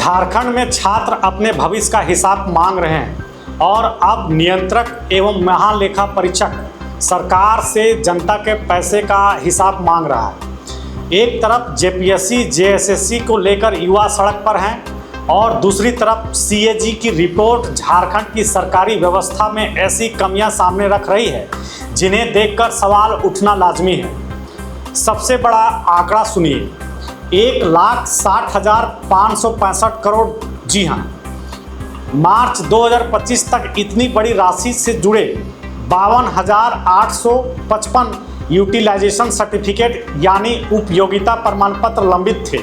झारखंड में छात्र अपने भविष्य का हिसाब मांग रहे हैं और अब नियंत्रक एवं महालेखा परीक्षक सरकार से जनता के पैसे का हिसाब मांग रहा है। एक तरफ जेपीएससी जेएसएससी को लेकर युवा सड़क पर हैं और दूसरी तरफ सीएजी की रिपोर्ट झारखंड की सरकारी व्यवस्था में ऐसी कमियां सामने रख रही है जिन्हें देखकर सवाल उठना लाजमी है। सबसे बड़ा आंकड़ा सुनिए, 1,60,565 करोड़। जी हाँ, मार्च 2025 तक इतनी बड़ी राशि से जुड़े 52,855 यूटिलाइजेशन सर्टिफिकेट यानी उपयोगिता प्रमाण पत्र लंबित थे।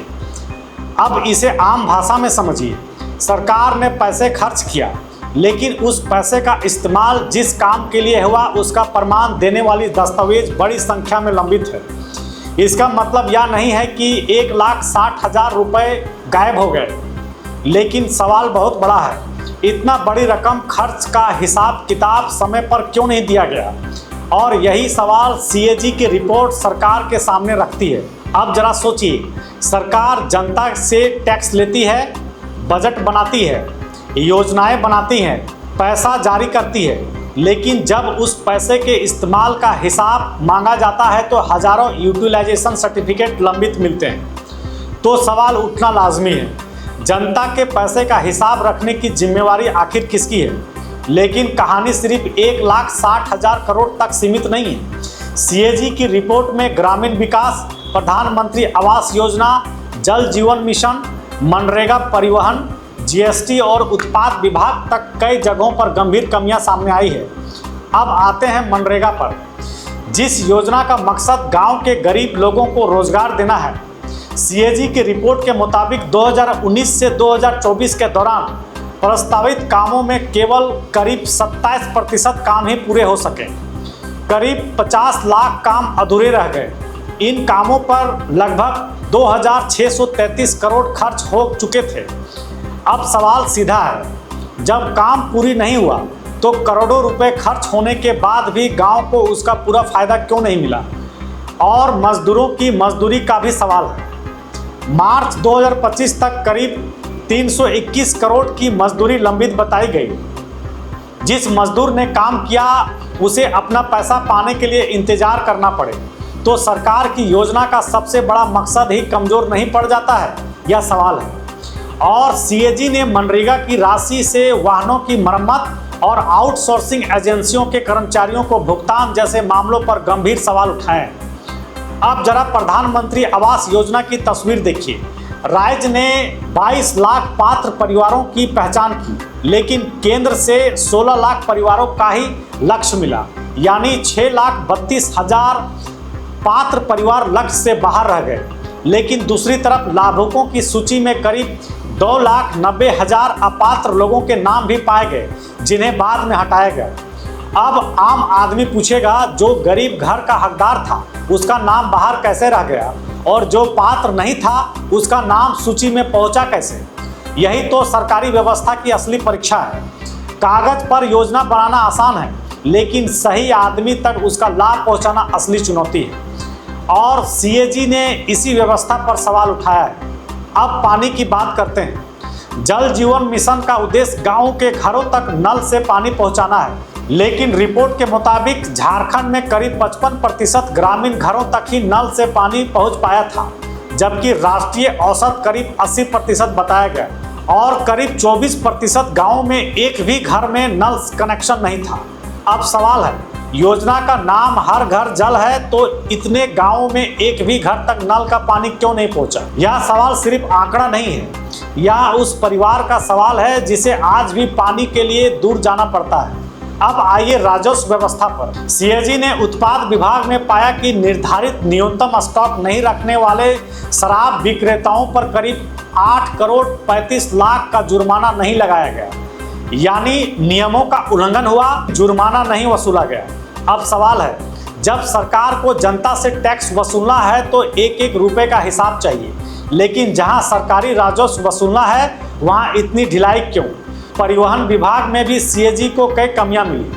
अब इसे आम भाषा में समझिए, सरकार ने पैसे खर्च किया लेकिन उस पैसे का इस्तेमाल जिस काम के लिए हुआ उसका प्रमाण देने वाली दस्तावेज बड़ी संख्या में लंबित है। इसका मतलब यह नहीं है कि 1,60,000 रुपये गायब हो गए, लेकिन सवाल बहुत बड़ा है, इतना बड़ी रकम खर्च का हिसाब किताब समय पर क्यों नहीं दिया गया? और यही सवाल सीएजी की रिपोर्ट सरकार के सामने रखती है। अब जरा सोचिए, सरकार जनता से टैक्स लेती है, बजट बनाती है, योजनाएं बनाती हैं, पैसा जारी करती है, लेकिन जब उस पैसे के इस्तेमाल का हिसाब मांगा जाता है तो हजारों यूटिलाइजेशन सर्टिफिकेट लंबित मिलते हैं। तो सवाल उठना लाजमी है, जनता के पैसे का हिसाब रखने की जिम्मेवारी आखिर किसकी है? लेकिन कहानी सिर्फ 1,60,000 करोड़ तक सीमित नहीं है। सीएजी की रिपोर्ट में ग्रामीण विकास, प्रधानमंत्री आवास योजना, जल जीवन मिशन, मनरेगा, परिवहन, जीएसटी और उत्पाद विभाग तक कई जगहों पर गंभीर कमियां सामने आई है। अब आते हैं मनरेगा पर, जिस योजना का मकसद गांव के गरीब लोगों को रोजगार देना है। सीएजी की रिपोर्ट के मुताबिक 2019 से 2024 के दौरान प्रस्तावित कामों में केवल करीब 27% काम ही पूरे हो सके। करीब 50 लाख काम अधूरे रह गए। इन कामों पर लगभग 2,633 करोड़ खर्च हो चुके थे। अब सवाल सीधा है, जब काम पूरी नहीं हुआ तो करोड़ों रुपए खर्च होने के बाद भी गांव को उसका पूरा फायदा क्यों नहीं मिला? और मजदूरों की मजदूरी का भी सवाल है। मार्च 2025 तक करीब 321 करोड़ की मजदूरी लंबित बताई गई। जिस मजदूर ने काम किया उसे अपना पैसा पाने के लिए इंतजार करना पड़े तो सरकार की योजना का सबसे बड़ा मकसद ही कमजोर नहीं पड़ जाता है? यह सवाल है। और सीएजी ने मनरेगा की राशि से वाहनों की मरम्मत और आउटसोर्सिंग एजेंसियों के कर्मचारियों को भुगतान जैसे मामलों पर गंभीर सवाल उठाए। अब जरा प्रधानमंत्री आवास योजना की तस्वीर देखिए। राज्य ने 22 लाख पात्र परिवारों की पहचान की, लेकिन केंद्र से 16 लाख परिवारों का ही लक्ष्य मिला, यानी 6,32,000 पात्र परिवार लक्ष्य से बाहर रह गए। लेकिन दूसरी तरफ लाभुकों की सूची में करीब 2,90,000 अपात्र लोगों के नाम भी पाए गए, जिन्हें बाद में हटाया गया। अब आम आदमी पूछेगा, जो गरीब घर का हकदार था उसका नाम बाहर कैसे रह गया, और जो पात्र नहीं था उसका नाम सूची में पहुंचा कैसे? यही तो सरकारी व्यवस्था की असली परीक्षा है। कागज पर योजना बनाना आसान है, लेकिन सही आदमी तक उसका लाभ पहुंचाना असली चुनौती है। और सीएजी ने इसी व्यवस्था पर सवाल उठाया है। अब पानी की बात करते हैं। जल जीवन मिशन का उद्देश्य गाँव के घरों तक नल से पानी पहुँचाना है, लेकिन रिपोर्ट के मुताबिक झारखंड में करीब 55% ग्रामीण घरों तक ही नल से पानी पहुंच पाया था, जबकि राष्ट्रीय औसत करीब 80% बताया गया। और करीब 24% गांवों में एक भी घर में नल कनेक्शन नहीं था। अब सवाल है, योजना का नाम हर घर जल है तो इतने गांवों में एक भी घर तक नल का पानी क्यों नहीं पहुंचा? यह सवाल सिर्फ आंकड़ा नहीं है, यह उस परिवार का सवाल है जिसे आज भी पानी के लिए दूर जाना पड़ता है। अब आइए राजस्व व्यवस्था पर। सीएजी ने उत्पाद विभाग में पाया कि निर्धारित न्यूनतम स्टॉक नहीं रखने वाले शराब विक्रेताओं पर करीब 8 करोड़ 35 लाख का जुर्माना नहीं लगाया गया, यानी नियमों का उल्लंघन हुआ, जुर्माना नहीं वसूला गया। अब सवाल है, जब सरकार को जनता से टैक्स वसूलना है तो एक एक रुपए का हिसाब चाहिए, लेकिन जहां सरकारी राजस्व वसूलना है वहां इतनी ढिलाई क्यों? परिवहन विभाग में भी सीएजी को कई कमियां मिली।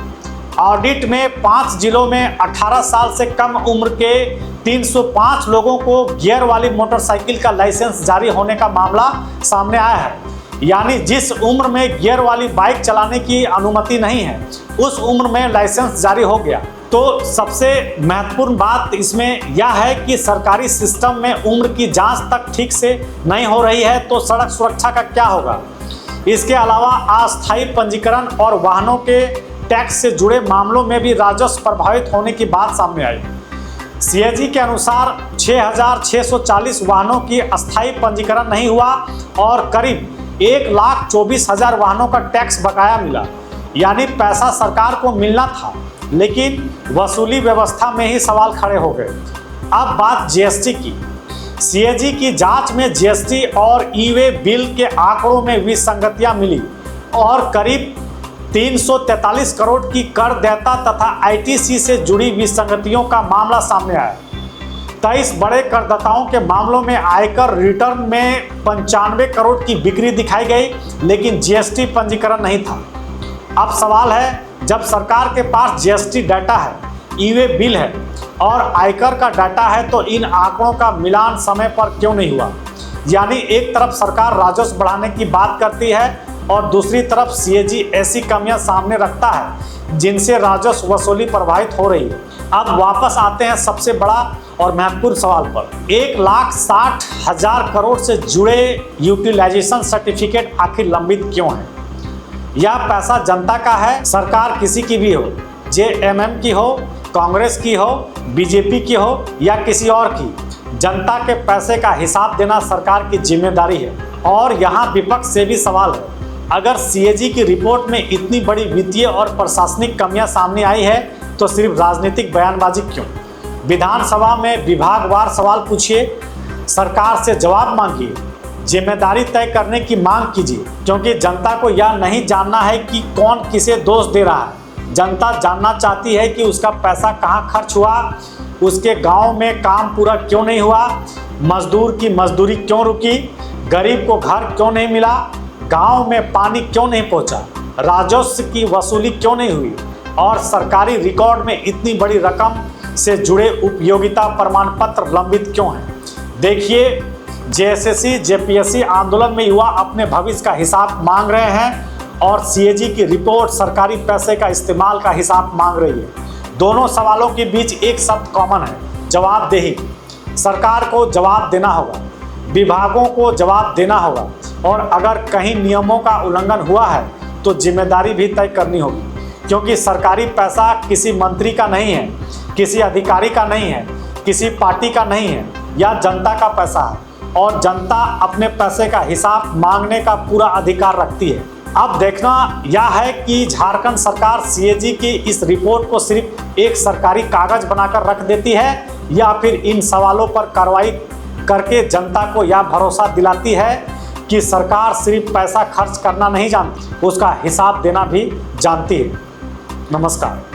ऑडिट में 5 जिलों में 18 साल से कम उम्र के 305 लोगों को गियर वाली मोटरसाइकिल का लाइसेंस जारी होने का मामला सामने आया है। यानी जिस उम्र में गियर वाली बाइक चलाने की अनुमति नहीं है उस उम्र में लाइसेंस जारी हो गया। तो सबसे महत्वपूर्ण बात इसमें यह है कि सरकारी सिस्टम में उम्र की जांच तक ठीक से नहीं हो रही है तो सड़क सुरक्षा का क्या होगा। इसके अलावा अस्थायी पंजीकरण और वाहनों के टैक्स से जुड़े मामलों में भी राजस्व प्रभावित होने की बात सामने आई। सीएजी के अनुसार 6,640 वाहनों की अस्थायी पंजीकरण नहीं हुआ और करीब 1,24,000 वाहनों का टैक्स बकाया मिला, यानी पैसा सरकार को मिलना था लेकिन वसूली व्यवस्था में ही सवाल खड़े हो गए। अब बात जीएसटी की। सीएजी की जांच में जीएसटी और ई-वे बिल के आंकड़ों में विसंगतियां मिली और करीब 343 करोड़ की करदाता तथा आईटीसी से जुड़ी विसंगतियों का मामला सामने आया। 23 बड़े करदाताओं के मामलों में आयकर रिटर्न में 95 करोड़ की बिक्री दिखाई गई लेकिन जीएसटी पंजीकरण नहीं था। अब सवाल है, जब सरकार के पास जीएसटी डाटा है, ई-वे बिल है और आयकर का डाटा है तो इन आंकड़ों का मिलान समय पर क्यों नहीं हुआ। यानी एक तरफ सरकार राजस्व बढ़ाने की बात करती है और दूसरी तरफ सीएजी ऐसी कमियां सामने रखता है जिनसे राजस्व वसूली प्रभावित हो रही है। अब वापस आते हैं सबसे बड़ा और महत्वपूर्ण सवाल पर। 1,60,000 करोड़ से जुड़े यूटिलाइजेशन सर्टिफिकेट आखिर लंबित क्यों है। यह पैसा जनता का है, सरकार किसी की भी हो, जेएमएम की हो, कांग्रेस की हो, बीजेपी की हो या किसी और की, जनता के पैसे का हिसाब देना सरकार की जिम्मेदारी है। और यहाँ विपक्ष से भी सवाल है, अगर सीएजी की रिपोर्ट में इतनी बड़ी वित्तीय और प्रशासनिक कमियां सामने आई है तो सिर्फ राजनीतिक बयानबाजी क्यों। विधानसभा में विभागवार सवाल पूछिए, सरकार से जवाब मांगिए, जिम्मेदारी तय करने की मांग कीजिए, क्योंकि जनता को यह नहीं जानना है कि कौन किसे दोष दे रहा है। जनता जानना चाहती है कि उसका पैसा कहाँ खर्च हुआ, उसके गांव में काम पूरा क्यों नहीं हुआ, मजदूर की मजदूरी क्यों रुकी, गरीब को घर क्यों नहीं मिला, गांव में पानी क्यों नहीं पहुंचा, राजस्व की वसूली क्यों नहीं हुई और सरकारी रिकॉर्ड में इतनी बड़ी रकम से जुड़े उपयोगिता प्रमाण पत्र लंबित क्यों हैं। देखिए, जेएसएससी जेपीएससी आंदोलन में युवा अपने भविष्य का हिसाब मांग रहे हैं और सीएजी की रिपोर्ट सरकारी पैसे का इस्तेमाल का हिसाब मांग रही है। दोनों सवालों के बीच एक शब्द कॉमन है, जवाबदेही। सरकार को जवाब देना होगा, विभागों को जवाब देना होगा और अगर कहीं नियमों का उल्लंघन हुआ है तो जिम्मेदारी भी तय करनी होगी, क्योंकि सरकारी पैसा किसी मंत्री का नहीं है, किसी अधिकारी का नहीं है, किसी पार्टी का नहीं है, यह जनता का पैसा है और जनता अपने पैसे का हिसाब मांगने का पूरा अधिकार रखती है। अब देखना यह है कि झारखंड सरकार सीएजी की इस रिपोर्ट को सिर्फ एक सरकारी कागज बनाकर रख देती है या फिर इन सवालों पर कार्रवाई करके जनता को यह भरोसा दिलाती है कि सरकार सिर्फ पैसा खर्च करना नहीं जानती, उसका हिसाब देना भी जानती है। नमस्कार।